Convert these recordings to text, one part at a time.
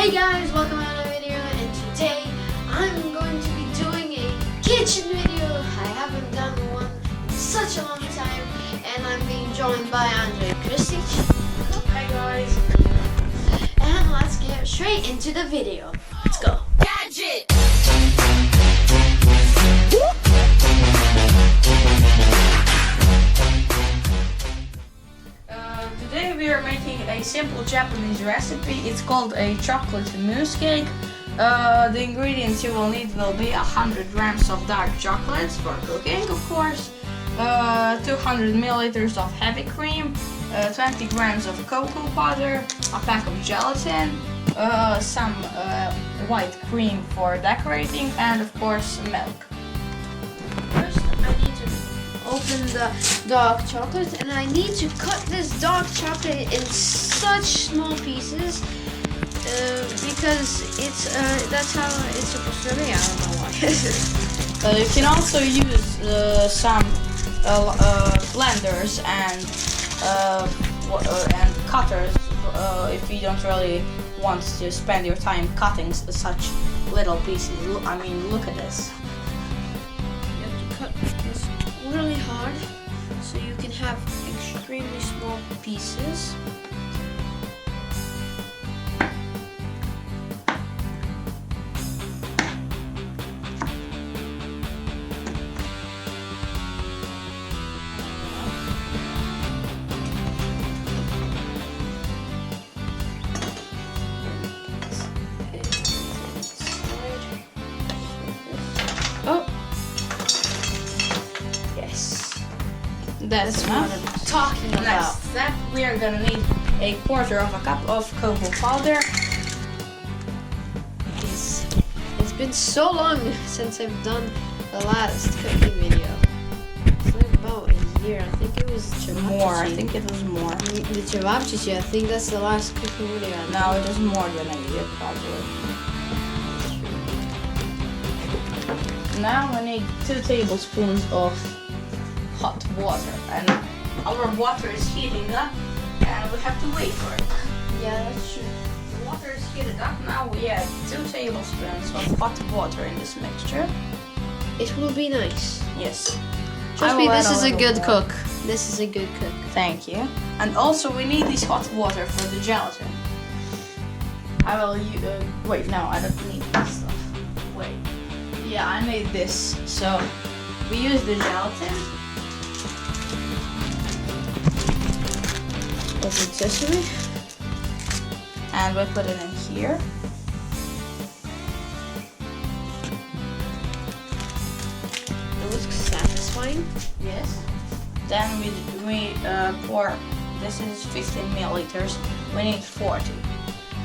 Hey guys, welcome to another video, and today I'm going to be doing a kitchen video. I haven't done one in such a long time, and I'm being joined by Andrej. Hi guys. And let's get straight into the video. Let's go. Gadget! Today we are making a simple Japanese recipe. It's called a chocolate mousse cake. The ingredients you will need will be 100 grams of dark chocolate for cooking, of course, 200 milliliters of heavy cream, 20 grams of cocoa powder, a pack of gelatin, some white cream for decorating, and of course milk. First, I need to open the dark chocolate, and I need to cut this dark chocolate in such small pieces because that's how it's supposed to be. I don't know why. You can also use some blenders and cutters if you don't really want to spend your time cutting such little pieces. I mean, look at this. You have to cut this really hard so you can have extremely small pieces. Oh, yes. That's what I'm talking about. Next step, we are gonna need a quarter of a cup of cocoa powder. It's been so long since I've done the last cooking video. It's like about a year. I think it was More, I think it was more. The cevapcici, I think that's the last cooking video. No, it was more than a year probably. Now we need 2 tablespoons of hot water, and our water is heating up and we have to wait for it. Yeah, that's true. The water is heated up. Now we add 2 tablespoons of hot water in this mixture. It will be nice. Yes. Trust I me, will this add is a a little good more. cook. This is a good cook. Thank you. And also we need this hot water for the gelatin. I will wait, no, I don't need this stuff. Wait. Yeah, I made this. So we use the gelatin. Open sesame. And we put it in here. It looks satisfying. Yes. Then we pour, this is 15 milliliters. We need 40.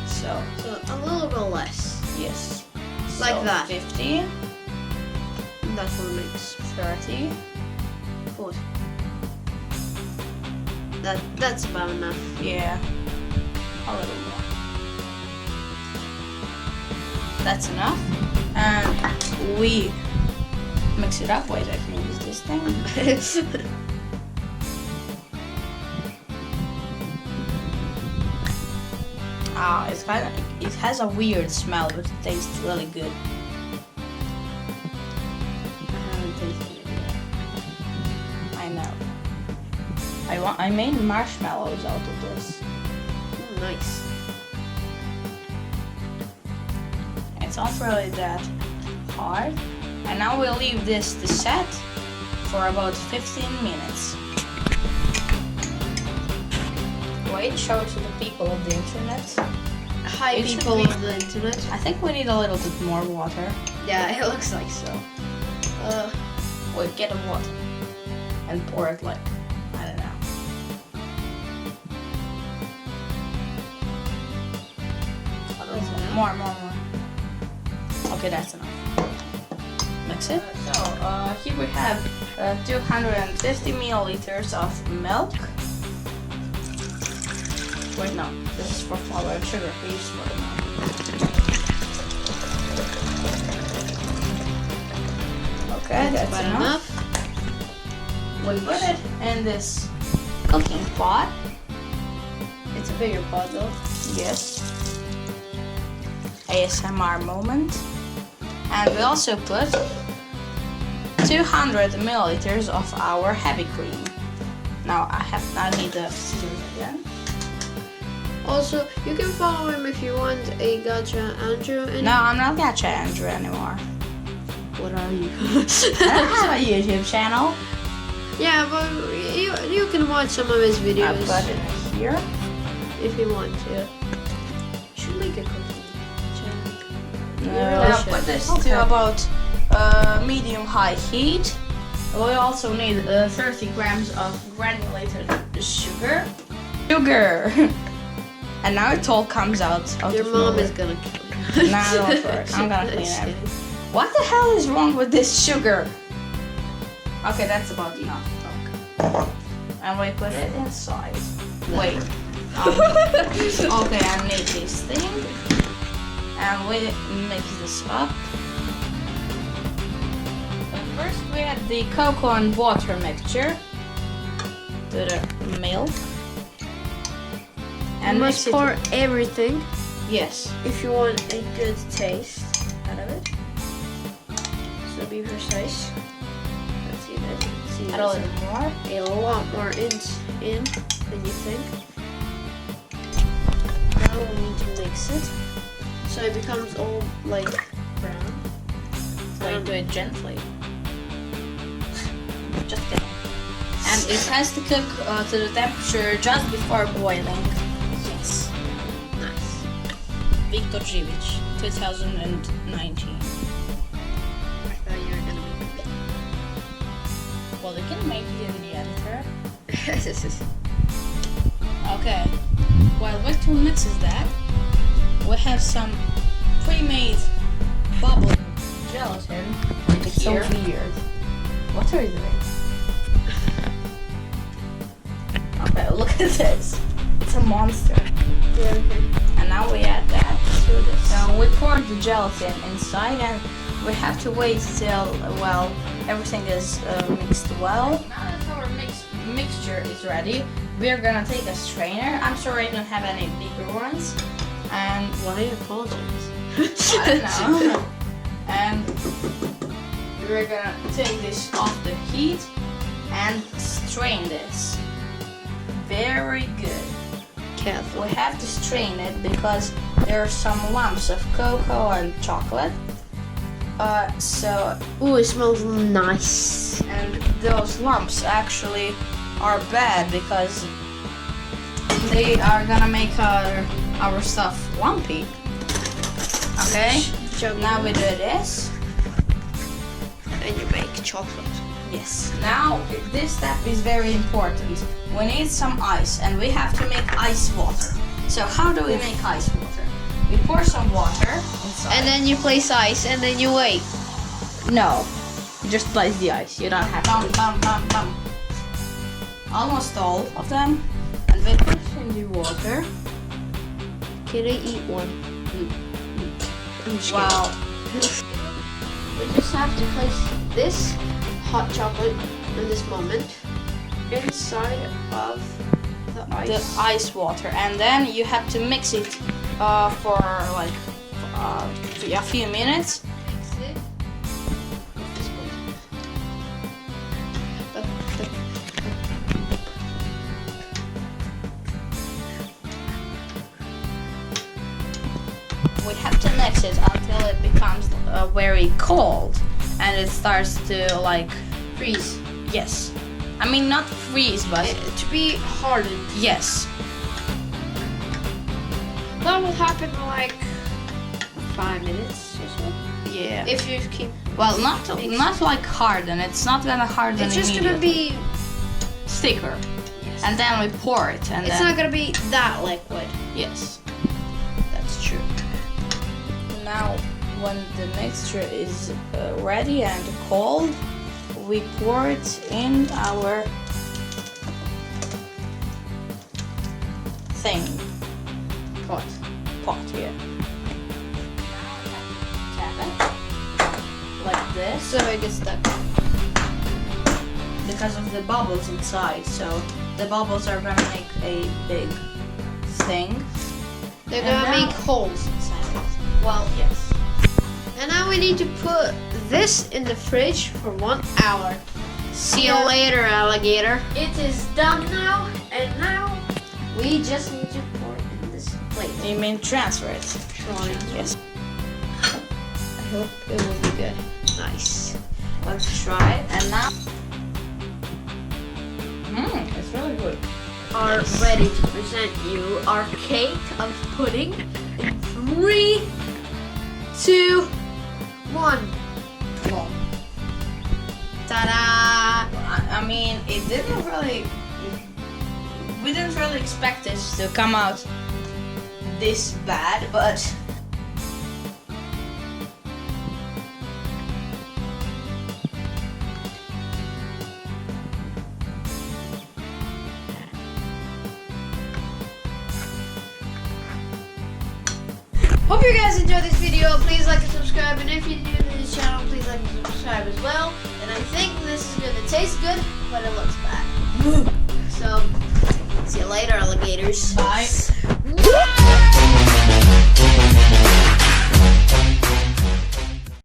So A little bit less. yes. Like So that. 50, That's what makes 30. 40. That's about enough. Yeah. A little more. That's enough. And we mix it up. Wait, I can use this thing. It has a weird smell, but it tastes really good. I haven't tasted it yet. I know. I made marshmallows out of this. Nice. It's not really that hard. And now we'll leave this to set for about 15 minutes. Wait, show it to the people of the internet. Hi, It should people be- of the internet. I think we need a little bit more water. Yeah, it looks like so. Wait, get a water and pour it like, I don't know. A little That's enough? more. Okay, that's enough. Mix it. Here we have 250 milliliters of milk. Wait, no, this is for flour and sugar. We use for the milk. Okay, that's about enough. We put it in this cooking pot. It's a bigger pot though. Yes. ASMR moment. And we also put 200 milliliters of our heavy cream. Now I need the scissors again. Also, you can follow him if you want a Gacha Andrew. And No, I'm not Gacha Andrew anymore. what are you? I don't have a YouTube channel. Yeah, but you can watch some of his I videos put it here. if you want to. You should make a cooking channel. I should. put this Okay. to about medium-high heat. We also need 30 grams of granulated sugar. And now it all comes out Your of mom nowhere. is gonna kill you. Nah, don't worry. I'm gonna clean it. What the hell is wrong with this sugar? Okay, that's about enough. Okay. And we put it inside. Wait. Okay, I need this thing. And we mix this up. And first we add the cocoa and water mixture to the milk. And And must mix it. pour everything Yes. if you want a good taste out of it. So be precise. Let's see that. See Add a that's little more. a lot more in than you think. Now we need to mix it so it becomes all like brown. Wait, do it gently. Just kidding. And it has to cook to the temperature just before boiling. Yes. Nice. Viktor Živić, 2019. I thought you were gonna make it. Well, you can make it in the editor. Yes. Okay. While Victor mixes that, we have some pre-made bubble gelatin It's so here. weird. What are you doing? Okay, look at this. It's a monster. Yeah, okay. And now we add that to this. So we pour the gelatin inside and we have to wait till, well, everything is mixed well. Now that our mixture is ready, we're gonna take a strainer. I'm sorry I don't have any bigger ones. And Why apologize? I don't know. And we're gonna take this off the heat and strain this. Very good. Careful. We have to strain it because there are some lumps of cocoa and chocolate. Ooh, it smells nice. And those lumps actually are bad because they are gonna make our stuff lumpy. Okay, now we do this. And you make chocolate. Yes. Now this step is very important. We need some ice and we have to make ice water. So how do we make ice water? We pour some water inside. And then you place ice and then you wait. No, just place the ice. You don't have to. Almost all of them. And we put it in the water. Can I eat one? I'm just Wow. We just have to place this hot chocolate in this moment inside of the ice. The ice water, and then you have to mix it for like a few minutes. Mix it. We have to mix it until it becomes very cold, and it starts to like Freeze. yes. I mean not freeze, but To be hardened. yes. That will happen in like 5 minutes or so. Yeah. If you keep. Well, not like harden. It's not gonna harden. It's just gonna immediately. be. Thicker, Yes. and then we pour it, and It's then not gonna be that liquid. yes, that's true. Now, when the mixture is ready and cold, we pour it in our thing. Pot. Pot, yeah. Tap it like this So it gets stuck. because of the bubbles inside. So the bubbles are gonna make a big thing. They're And gonna now- make holes inside. Well, yes. And now we need to put this in the fridge for 1 hour. See you later, alligator. It is done now, and now we just need to pour it in this plate. You mean transfer it? Yes. I hope it will be good. Nice. Let's try it. And now, it's really good. Are ready to present you our cake of pudding in 3, 2, 1. Well, Ta-da! I mean, it didn't really. We didn't really expect this to come out this bad, but. Hope you guys enjoyed this video. Please like and subscribe. And if you're new to this channel, please like and subscribe as well. And I think this is good. It tastes good, but it looks bad. So, see you later, alligators. Bye.